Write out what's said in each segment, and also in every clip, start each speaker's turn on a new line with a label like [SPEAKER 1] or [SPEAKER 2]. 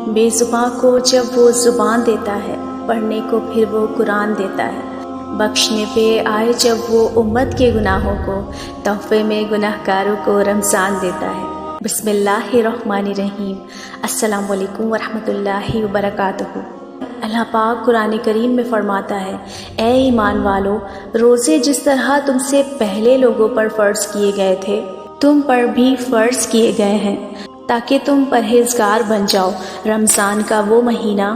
[SPEAKER 1] بے زباں کو جب وہ زبان دیتا ہے، پڑھنے کو پھر وہ قرآن دیتا ہے، بخشنے پہ آئے جب وہ امت کے گناہوں کو، تحفے میں گناہ گاروں کو رمضان دیتا ہے۔ بسم اللہ الرحمن الرحیم۔ السلام علیکم ورحمۃ اللہ وبرکاتہ۔ اللہ پاک قرآن کریم میں فرماتا ہے، اے ایمان والو، روزے جس طرح تم سے پہلے لوگوں پر فرض کیے گئے تھے تم پر بھی فرض کیے گئے ہیں، تاکہ تم پرہیزگار بن جاؤ۔ رمضان کا وہ مہینہ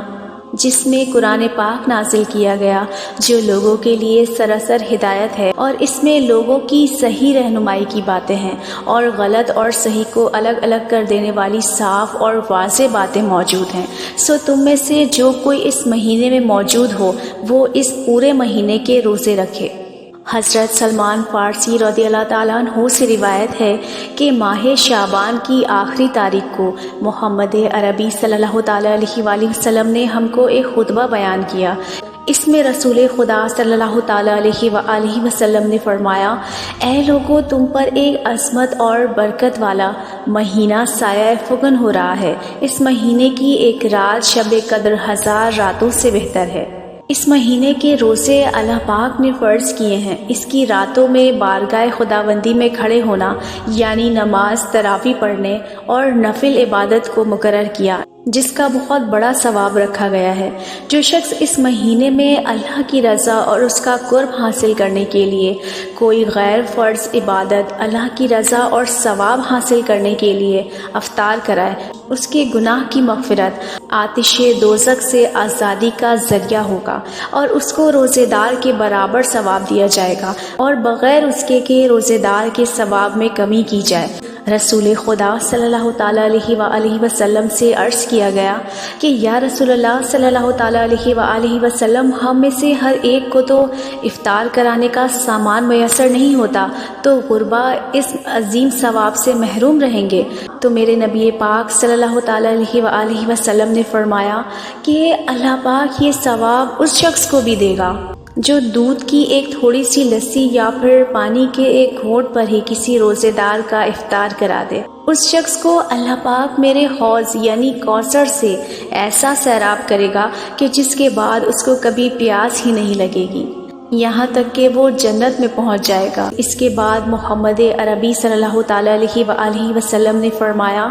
[SPEAKER 1] جس میں قرآن پاک نازل کیا گیا، جو لوگوں کے لیے سراسر ہدایت ہے، اور اس میں لوگوں کی صحیح رہنمائی کی باتیں ہیں اور غلط اور صحیح کو الگ الگ کر دینے والی صاف اور واضح باتیں موجود ہیں۔ سو تم میں سے جو کوئی اس مہینے میں موجود ہو وہ اس پورے مہینے کے روزے رکھے۔ حضرت سلمان فارسی رضی اللہ تعالیٰ عنہ سے روایت ہے کہ ماہ شعبان کی آخری تاریخ کو محمد عربی صلی اللہ تعالیٰ علیہ وآلہ وسلم نے ہم کو ایک خطبہ بیان کیا۔ اس میں رسول خدا صلی اللہ تعالیٰ علیہ وآلہ وسلم نے فرمایا، اے لوگو، تم پر ایک عظمت اور برکت والا مہینہ سایہ فگن ہو رہا ہے۔ اس مہینے کی ایک رات شب قدر 1000 راتوں سے بہتر ہے۔ اس مہینے کے روزے اللہ پاک نے فرض کیے ہیں۔ اس کی راتوں میں بارگاہ خداوندی میں کھڑے ہونا، یعنی نماز تراویح پڑھنے اور نفل عبادت کو مقرر کیا، جس کا بہت بڑا ثواب رکھا گیا ہے۔ جو شخص اس مہینے میں اللہ کی رضا اور اس کا قرب حاصل کرنے کے لیے کوئی غیر فرض عبادت اللہ کی رضا اور ثواب حاصل کرنے کے لیے افطار کرائے، اس کے گناہ کی مغفرت، آتش دوزخ سے آزادی کا ذریعہ ہوگا، اور اس کو روزے دار کے برابر ثواب دیا جائے گا، اور بغیر اس کے کہ روزے دار کے ثواب میں کمی کی جائے۔ رسول خدا صلی اللہ تعالیٰ علیہ وآلہ وسلم سے عرض کیا گیا کہ یا رسول اللہ صلی اللہ تعالیٰ علیہ وآلہ وسلم، ہم میں سے ہر ایک کو تو افطار کرانے کا سامان میسر نہیں ہوتا، تو غربا اس عظیم ثواب سے محروم رہیں گے۔ تو میرے نبی پاک صلی اللہ تعالیٰ علیہ وآلہ وسلم نے فرمایا کہ اللہ پاک یہ ثواب اس شخص کو بھی دے گا جو دودھ کی ایک تھوڑی سی لسی یا پھر پانی کے ایک گھونٹ پر ہی کسی روزے دار کا افطار کرا دے۔ اس شخص کو اللہ پاک میرے حوض یعنی کوثر سے ایسا سیراب کرے گا کہ جس کے بعد اس کو کبھی پیاس ہی نہیں لگے گی، یہاں تک کہ وہ جنت میں پہنچ جائے گا۔ اس کے بعد محمد عربی صلی اللہ تعالیٰ علیہ وآلہ وسلم نے فرمایا،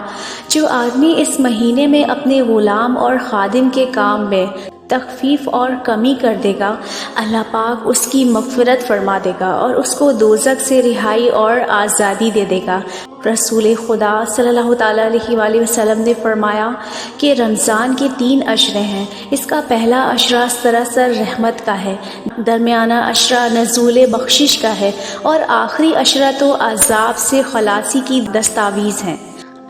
[SPEAKER 1] جو آدمی اس مہینے میں اپنے غلام اور خادم کے کام میں تخفیف اور کمی کر دے گا، اللہ پاک اس کی مغفرت فرما دے گا اور اس کو دوزخ سے رہائی اور آزادی دے دے گا۔ رسول خدا صلی اللہ تعالیٰ علیہ وآلہ وسلم نے فرمایا کہ رمضان کے 3 عشرے ہیں۔ اس کا پہلا عشرہ سراسر رحمت کا ہے، درمیانہ عشرہ نزول بخشش کا ہے، اور آخری عشرہ تو عذاب سے خلاصی کی دستاویز ہیں۔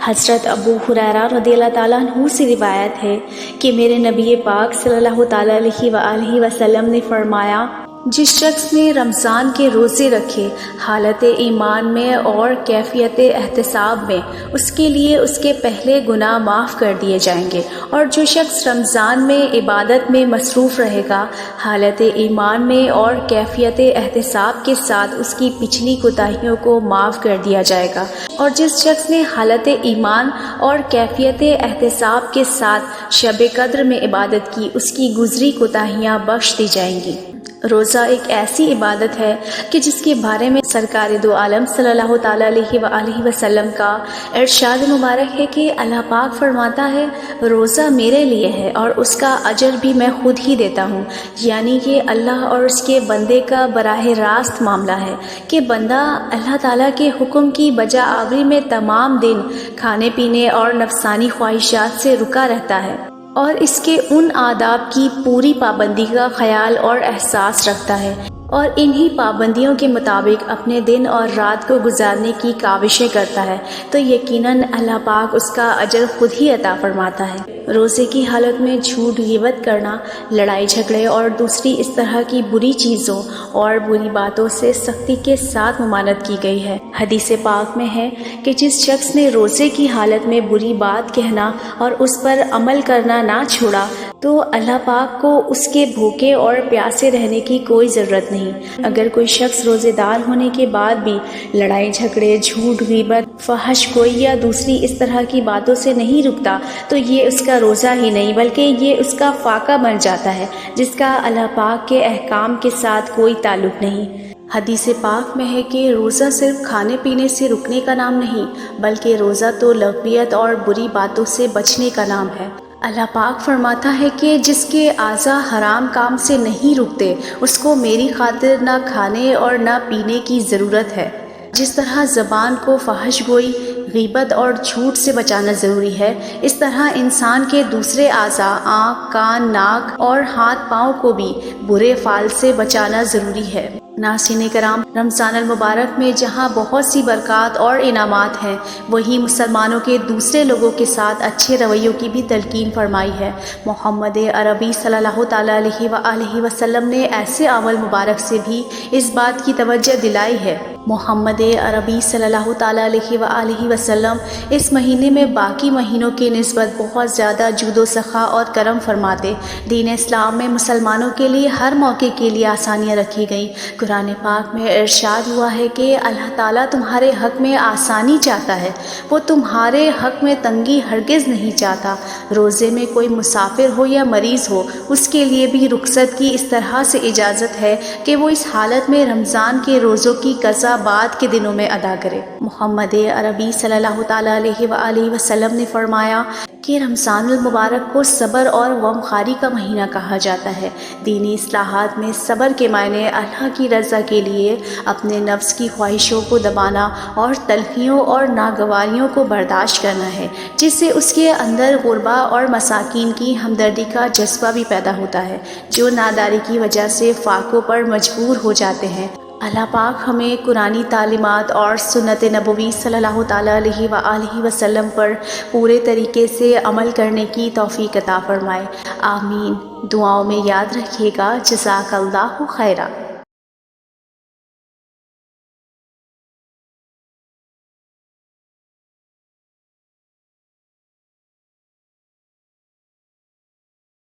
[SPEAKER 1] حضرت ابو ہریرہ رضی اللہ تعالیٰ عنہ سے روایت ہے کہ میرے نبی پاک صلی اللہ تعالیٰ علیہ وآلہ وسلم نے فرمایا، جس شخص نے رمضان کے روزے رکھے حالت ایمان میں اور کیفیت احتساب میں، اس کے لیے اس کے پہلے گناہ معاف کر دیے جائیں گے، اور جو شخص رمضان میں عبادت میں مصروف رہے گا حالت ایمان میں اور کیفیت احتساب کے ساتھ، اس کی پچھلی کوتاہیوں کو معاف کر دیا جائے گا، اور جس شخص نے حالت ایمان اور کیفیت احتساب کے ساتھ شب قدر میں عبادت کی، اس کی گزری کوتاہیاں بخش دی جائیں گی۔ روزہ ایک ایسی عبادت ہے کہ جس کے بارے میں سرکار دو عالم صلی اللہ تعالیٰ علیہ وآلہ وسلم کا ارشاد مبارک ہے کہ اللہ پاک فرماتا ہے، روزہ میرے لیے ہے اور اس کا اجر بھی میں خود ہی دیتا ہوں، یعنی کہ اللہ اور اس کے بندے کا براہ راست معاملہ ہے کہ بندہ اللہ تعالیٰ کے حکم کی بجا آوری میں تمام دن کھانے پینے اور نفسانی خواہشات سے رکا رہتا ہے، اور اس کے ان آداب کی پوری پابندی کا خیال اور احساس رکھتا ہے، اور انہی پابندیوں کے مطابق اپنے دن اور رات کو گزارنے کی کاوشیں کرتا ہے، تو یقیناً اللہ پاک اس کا اجر خود ہی عطا فرماتا ہے۔ روزے کی حالت میں جھوٹ غیبت کرنا، لڑائی جھگڑے اور دوسری اس طرح کی بری چیزوں اور بری باتوں سے سختی کے ساتھ ممانعت کی گئی ہے۔ حدیث پاک میں ہے کہ جس شخص نے روزے کی حالت میں بری بات کہنا اور اس پر عمل کرنا نہ چھوڑا، تو اللہ پاک کو اس کے بھوکے اور پیاسے رہنے کی کوئی ضرورت نہیں۔ اگر کوئی شخص روزے دار ہونے کے بعد بھی لڑائی جھگڑے، جھوٹ، غیبت، فحش گوئی یا دوسری اس طرح کی باتوں سے نہیں رکتا تو یہ اس کا روزہ ہی نہیں بلکہ یہ اس کا فاقہ بن جاتا ہے جس کا اللہ پاک کے احکام کے ساتھ کوئی تعلق نہیں۔ حدیث پاک میں ہے کہ روزہ صرف کھانے پینے سے رکنے کا نام نہیں بلکہ روزہ تو لغویت اور بری باتوں سے بچنے کا نام ہے۔ اللہ پاک فرماتا ہے کہ جس کے اعضاء حرام کام سے نہیں رکتے اس کو میری خاطر نہ کھانے اور نہ پینے کی ضرورت ہے۔ جس طرح زبان کو فحش گوئی، غیبت اور جھوٹ سے بچانا ضروری ہے، اس طرح انسان کے دوسرے اعضاء آنکھ، کان، ناک اور ہاتھ پاؤں کو بھی برے فعل سے بچانا ضروری ہے۔ ناظرین کرام، رمضان المبارک میں جہاں بہت سی برکات اور انعامات ہیں وہیں مسلمانوں کے دوسرے لوگوں کے ساتھ اچھے رویوں کی بھی تلقین فرمائی ہے۔ محمد عربی صلی اللہ تعالیٰ علیہ وآلہ وسلم نے ایسے اعمال مبارک سے بھی اس بات کی توجہ دلائی ہے۔ محمد عربی صلی اللہ تعالیٰ علیہ وآلہ وسلم اس مہینے میں باقی مہینوں کی نسبت بہت زیادہ جود و سخا اور کرم فرماتے۔ دین اسلام میں مسلمانوں کے لیے ہر موقع کے لیے آسانیاں رکھی گئیں۔ قرآن پاک میں ارشاد ہوا ہے کہ اللہ تعالیٰ تمہارے حق میں آسانی چاہتا ہے، وہ تمہارے حق میں تنگی ہرگز نہیں چاہتا۔ روزے میں کوئی مسافر ہو یا مریض ہو اس کے لیے بھی رخصت کی اس طرح سے اجازت ہے کہ وہ اس حالت میں رمضان کے روزوں کی قضا بعد کے دنوں میں ادا کرے۔ محمد عربی صلی اللہ تعالیٰ علیہ وآلہ وسلم نے فرمایا کہ رمضان المبارک کو صبر اور غمخواری کا مہینہ کہا جاتا ہے۔ دینی اصلاحات میں صبر کے معنی اللہ کی رضا کے لیے اپنے نفس کی خواہشوں کو دبانا اور تلخیوں اور ناگواریوں کو برداشت کرنا ہے، جس سے اس کے اندر غربا اور مساکین کی ہمدردی کا جذبہ بھی پیدا ہوتا ہے جو ناداری کی وجہ سے فاقوں پر مجبور ہو جاتے ہیں۔ اللہ پاک ہمیں قرآنی تعلیمات اور سنت نبوی صلی اللہ تعالیٰ علیہ وآلہ وسلم پر پورے طریقے سے عمل کرنے کی توفیق عطا فرمائے۔ آمین۔ دعاؤں میں یاد رکھیے گا۔ جزاک اللہ خیرہ۔